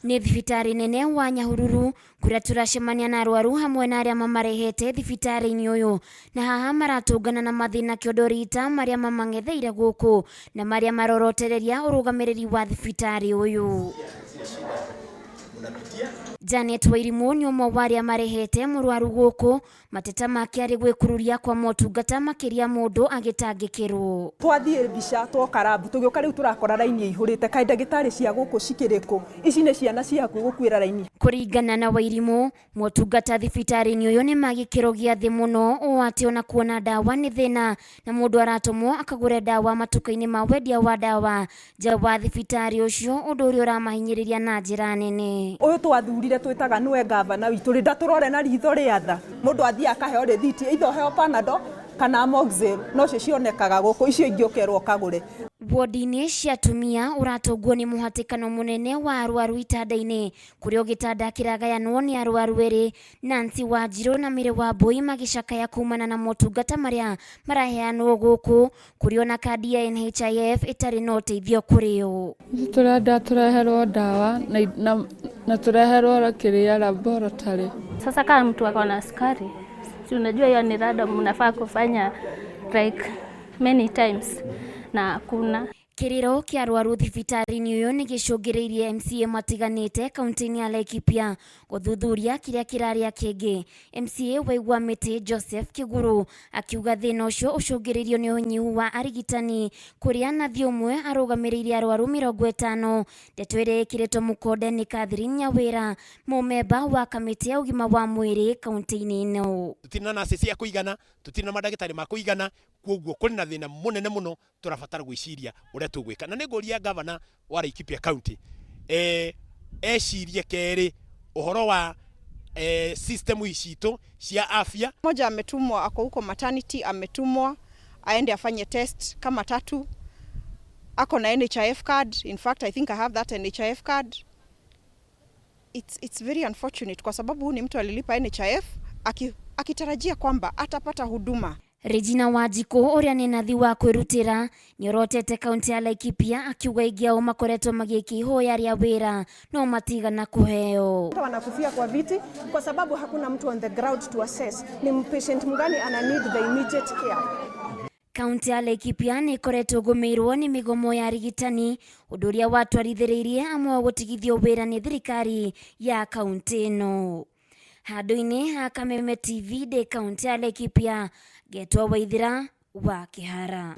Nĩ thibitari nene wa Nyahururu kuria turacemania na arwaru hamwe na aria mamarehete thibitari-inĩ ũyũ, na haha maratũngana na mathĩna kĩondorita maria mamang'etheire gũkũ na maria marorotereria ũrũgamĩrĩri wa thibitari ũyũ. Janet Wairimu nĩ ũmwe wa arĩa marehete mũrwaru gũkũ, mateta make arĩ gwĩkururia kwa motungata makĩria mũndũ agĩtangĩkĩrwo. Twathiĩ mbica twoka rabu tũgĩũka rĩu turakora raini ihũrĩte, kaĩ ndagĩtarĩ cia gũkũ cikĩrĩkũ? Ici nĩ ciana cia hakuhĩ gũkuĩra raini. Kũringana na Wairimu, motungata thibitari-inĩ ũyũ nĩ ma gĩkĩro gĩa thĩ mũno, ũũ atĩ ona kuona ndawa nĩ thĩna, na mũndũ aratũmwo akagũre ndawa matuka-inĩ ma wendia wa ndawa nja wa thibitari ũcio, ũndũ ũrĩa ũramahinyĩrĩria na njĩra nene. Ũyũ twathurire twĩtaga nĩwe gavana witũ, rĩ ndatũrore na ritho rĩa tha. Mũndũ athiĩ akaheo rĩthiti, either heo Panadol kana Moxil, no cio cionekaga gũkũ, icio ingĩ ũkerwo kagũre. Wodi-inĩ cia atumia ũratũngwo nĩ mũhatĩkano mũnene wa arwaru itanda-inĩ, kũrĩa gĩtanda kĩragayanwo nĩ arwaru erĩ, Nancy Wanjirũ na Mary Wambui magĩcakaya kumana na motungata maria maraheanwo gũkũ, kũrĩa ona kandi ya NHIF ĩtarĩ na ũteithio kũrĩ o. Tũrenda tũreherwo ndawa na tũreherwo kĩrĩa laboratory. Sasa kama mtu ako na sukari, unajua hiyo ni random, unafaa kufanya like many times na hakuna. Kĩrĩro kĩa arwaru thibitari-inĩ ũyũ nĩ gĩcũngĩrĩirie MCA matiganĩte kaunti-inĩ ya Laikipia gũthuthuria kĩrĩa kĩrarĩa kĩngĩ. MCA wa Igwamĩtĩ Joseph Kĩgũrũ akiuga thĩna ũcio ũcũngĩrĩirio nĩ ũnyihu wa arigitani, kũrĩa nathi ũmwe arũgamĩrĩire arwaru 50. Ndeto ĩrĩa ĩkĩrĩtwo mũkonde nĩ Catherine Nyawĩra, mũmemba wa kamĩtĩ ya ũgima wa mwĩrĩ kaunti-inĩ ĩno. Tutina nurse cia kũigana, tutina mandagĩtarĩ ma kũigana, kwoguo kũrĩ na thĩna mũnene mũno tũrabatara gwĩciria ũrĩa tũgwĩka. Na nĩngũria gavana wa Laikipia County ecirie kerĩ ũhoro wa system citũ cia afya. Mmoja ametumwa ako huko maternity, ametumwa aende afanye test kama 3. Ako na NHIF card. In fact, I think I have that NHIF card. It's very unfortunate kwa sababu huyu ni mtu alilipa NHIF akitarajia kwamba atapata huduma. Regina Wanjikũ ũrĩa nĩ nathi wa kwĩrutĩra nĩ orotete kaunti ya Laikipia akiuga aingĩ ao makoretwo magĩka ihoya rĩa wĩra no matigana kũheo. Wanakufia kwa viti kwa sababu hakuna mtu on the ground to assess ni patient mgani ana need the immediate care. Kaunti ya Laikipia nĩ ĩkoretwo gũmĩirwo nĩ mĩgomo ya arigitani, ũndũ ũrĩa watwarithĩrĩirie amwe gũtigithio wĩra nĩ thirikari ya kaunti ĩno. Handũ-inĩ ha Kameme TV de kaunti ya Laikipia, Getwa Waithira wa Kĩhara.